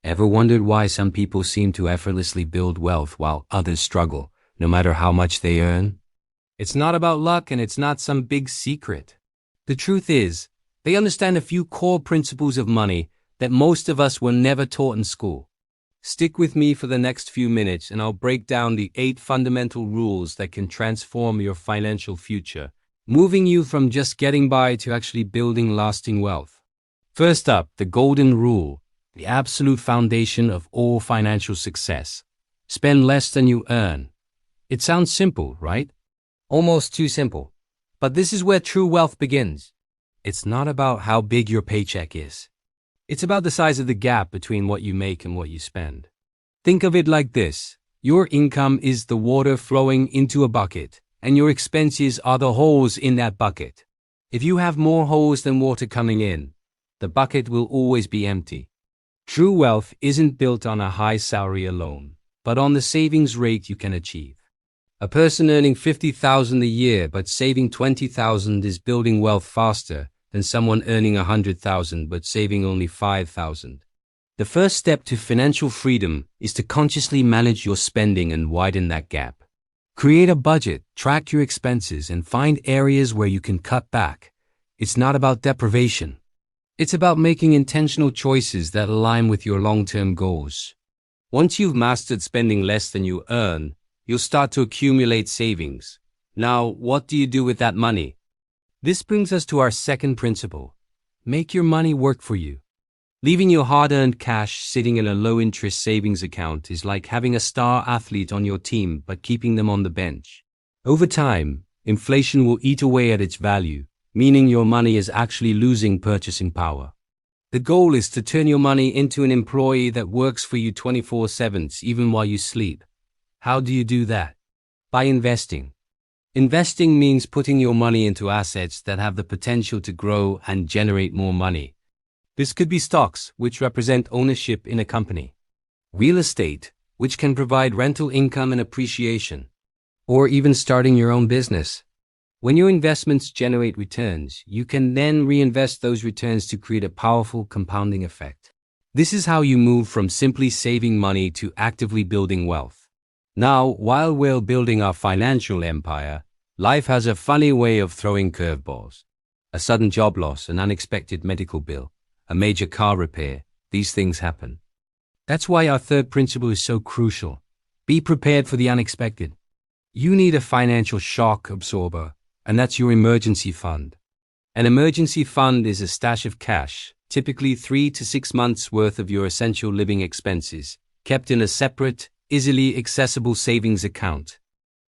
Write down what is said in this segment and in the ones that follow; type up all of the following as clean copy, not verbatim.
Ever wondered why some people seem to effortlessly build wealth while others struggle, no matter how much they earn? It's not about luck and it's not some big secret. The truth is, they understand a few core principles of money that most of us were never taught in school. Stick with me for the next few minutes and I'll break down the 8 fundamental rules that can transform your financial future, moving you from just getting by to actually building lasting wealth. First up, the golden rule, the absolute foundation of all financial success. Spend less than you earn. It sounds simple, right? Almost too simple. But this is where true wealth begins. It's not about how big your paycheck is. It's about the size of the gap between what you make and what you spend. Think of it like this. Your income is the water flowing into a bucket, and your expenses are the holes in that bucket. If you have more holes than water coming in, the bucket will always be empty. True wealth isn't built on a high salary alone, but on the savings rate you can achieve. A person earning $50,000 a year but saving $20,000 is building wealth faster than someone earning $100,000 but saving only $5,000. The first step to financial freedom is to consciously manage your spending and widen that gap. Create a budget, track your expenses, and find areas where you can cut back. It's not about deprivation. It's about making intentional choices that align with your long-term goals. Once you've mastered spending less than you earn, you'll start to accumulate savings. Now, what do you do with that money? This brings us to our second principle. Make your money work for you. Leaving your hard-earned cash sitting in a low-interest savings account is like having a star athlete on your team but keeping them on the bench. Over time, inflation will eat away at its value, meaning your money is actually losing purchasing power. The goal is to turn your money into an employee that works for you 24/7, even while you sleep. How do you do that? By investing. Investing means putting your money into assets that have the potential to grow and generate more money. This could be stocks, which represent ownership in a company, real estate, which can provide rental income and appreciation, or even starting your own business. When your investments generate returns, you can then reinvest those returns to create a powerful compounding effect. This is how you move from simply saving money to actively building wealth. Now, while we're building our financial empire, life has a funny way of throwing curveballs. A sudden job loss, an unexpected medical bill, a major car repair, these things happen. That's why our third principle is so crucial. Be prepared for the unexpected. You need a financial shock absorber, and that's your emergency fund. An emergency fund is a stash of cash, typically 3 to 6 months worth of your essential living expenses, kept in a separate, easily accessible savings account.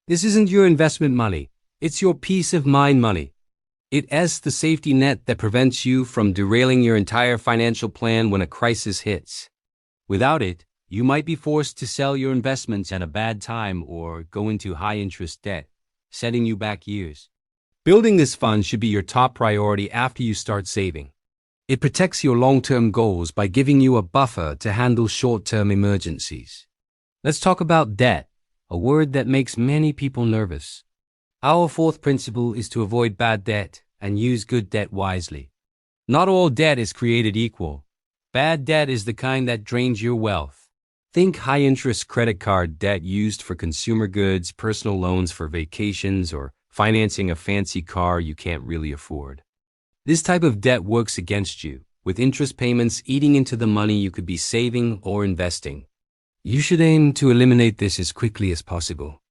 This isn't your investment money, it's your peace of mind money. It is the safety net that prevents you from derailing your entire financial plan when a crisis hits. Without it, you might be forced to sell your investments at a bad time or go into high-interest debt, setting you back years. Building this fund should be your top priority after you start saving. It protects your long-term goals by giving you a buffer to handle short-term emergencies. Let's talk about debt, a word that makes many people nervous. Our fourth principle is to avoid bad debt and use good debt wisely. Not all debt is created equal. Bad debt is the kind that drains your wealth. Think high-interest credit card debt used for consumer goods, personal loans for vacations, or financing a fancy car you can't really afford. This type of debt works against you, with interest payments eating into the money you could be saving or investing. You should aim to eliminate this as quickly as possible.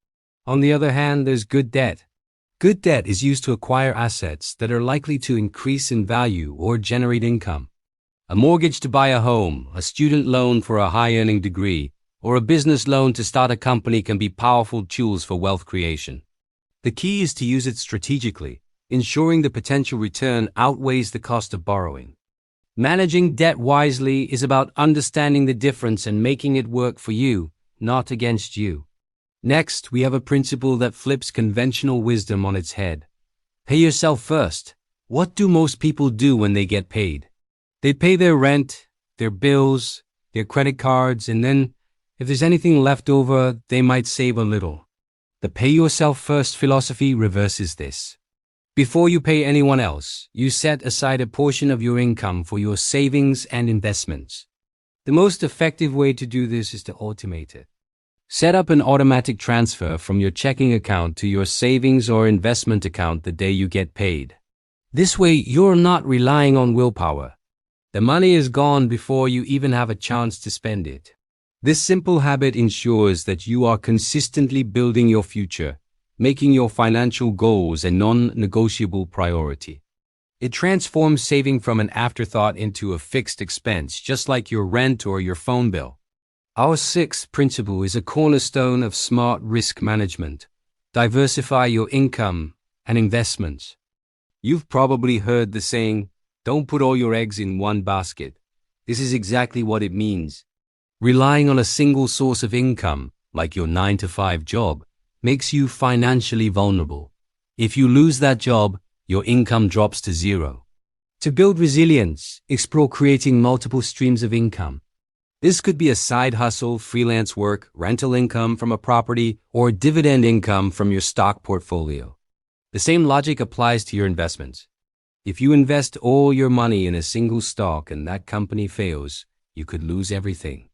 On the other hand, there's good debt. Good debt is used to acquire assets that are likely to increase in value or generate income. A mortgage to buy a home, a student loan for a high-earning degree, or a business loan to start a company can be powerful tools for wealth creation. The key is to use it strategically, ensuring the potential return outweighs the cost of borrowing. Managing debt wisely is about understanding the difference and making it work for you, not against you. Next, we have a principle that flips conventional wisdom on its head. Pay yourself first. What do most people do when they get paid? They pay their rent, their bills, their credit cards, and then, if there's anything left over, they might save a little. The pay yourself first philosophy reverses this. Before you pay anyone else, you set aside a portion of your income for your savings and investments. The most effective way to do this is to automate it. Set up an automatic transfer from your checking account to your savings or investment account the day you get paid. This way, you're not relying on willpower. The money is gone before you even have a chance to spend it. This simple habit ensures that you are consistently building your future, making your financial goals a non-negotiable priority. It transforms saving from an afterthought into a fixed expense, just like your rent or your phone bill. Our sixth principle is a cornerstone of smart risk management. Diversify your income and investments. You've probably heard the saying, "Don't put all your eggs in one basket." This is exactly what it means. Relying on a single source of income, like your 9-to-5 job, makes you financially vulnerable. If you lose that job, your income drops to zero. To build resilience, explore creating multiple streams of income. This could be a side hustle, freelance work, rental income from a property, or dividend income from your stock portfolio. The same logic applies to your investments. If you invest all your money in a single stock and that company fails, you could lose everything.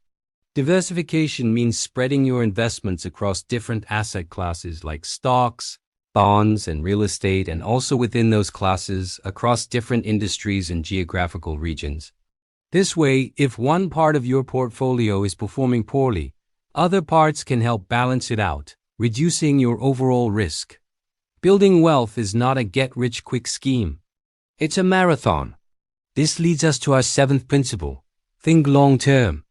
Diversification means spreading your investments across different asset classes like stocks, bonds, and real estate, and also within those classes across different industries and geographical regions. This way, if one part of your portfolio is performing poorly, other parts can help balance it out, reducing your overall risk. Building wealth is not a get-rich-quick scheme. It's a marathon. This leads us to our seventh principle: think long-term.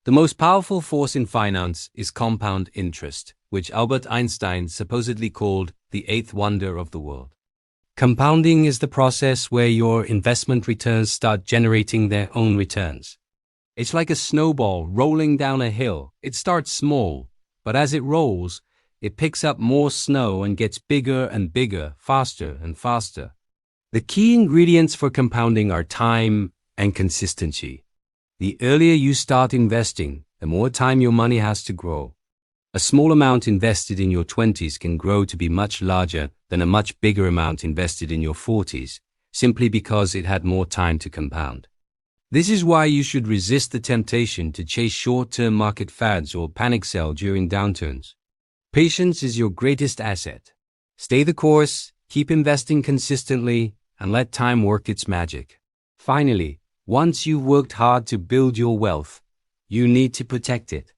The most powerful force in finance is compound interest, which Albert Einstein supposedly called the eighth wonder of the world. Compounding is the process where your investment returns start generating their own returns. It's like a snowball rolling down a hill. It starts small, but as it rolls, it picks up more snow and gets bigger and bigger, faster and faster. The key ingredients for compounding are time and consistency. The earlier you start investing, the more time your money has to grow. A small amount invested in your 20s can grow to be much larger than a much bigger amount invested in your 40s, simply because it had more time to compound. This is why you should resist the temptation to chase short-term market fads or panic sell during downturns. Patience is your greatest asset. Stay the course, keep investing consistently, and let time work its magic. Finally, once you've worked hard to build your wealth, you need to protect it.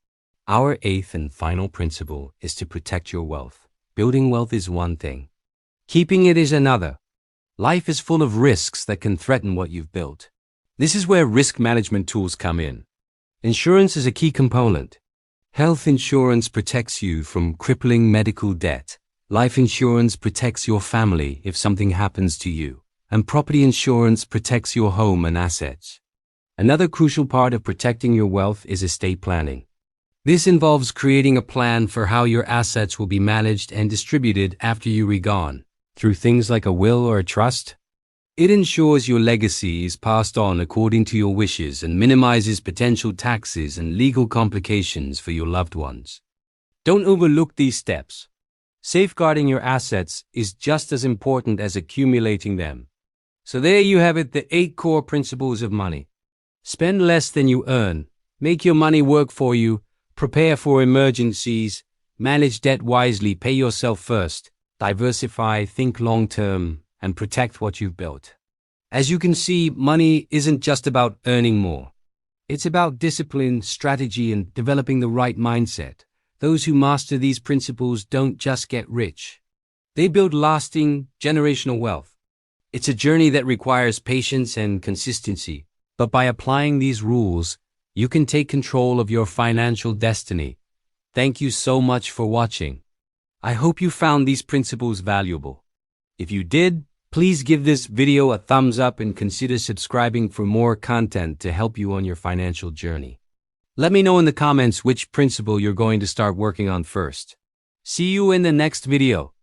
Our eighth and final principle is to protect your wealth. Building wealth is one thing. Keeping it is another. Life is full of risks that can threaten what you've built. This is where risk management tools come in. Insurance is a key component. Health insurance protects you from crippling medical debt. Life insurance protects your family if something happens to you. And property insurance protects your home and assets. Another crucial part of protecting your wealth is estate planning. This involves creating a plan for how your assets will be managed and distributed after you are gone, through things like a will or a trust. It ensures your legacy is passed on according to your wishes and minimizes potential taxes and legal complications for your loved ones. Don't overlook these steps. Safeguarding your assets is just as important as accumulating them. So there you have it, the 8 core principles of money. Spend less than you earn. Make your money work for you. Prepare for emergencies, manage debt wisely, pay yourself first, diversify, think long-term, and protect what you've built. As you can see, money isn't just about earning more. It's about discipline, strategy, and developing the right mindset. Those who master these principles don't just get rich. They build lasting, generational wealth. It's a journey that requires patience and consistency, but by applying these rules, you can take control of your financial destiny. Thank you so much for watching. I hope you found these principles valuable. If you did, please give this video a thumbs up and consider subscribing for more content to help you on your financial journey. Let me know in the comments which principle you're going to start working on first. See you in the next video.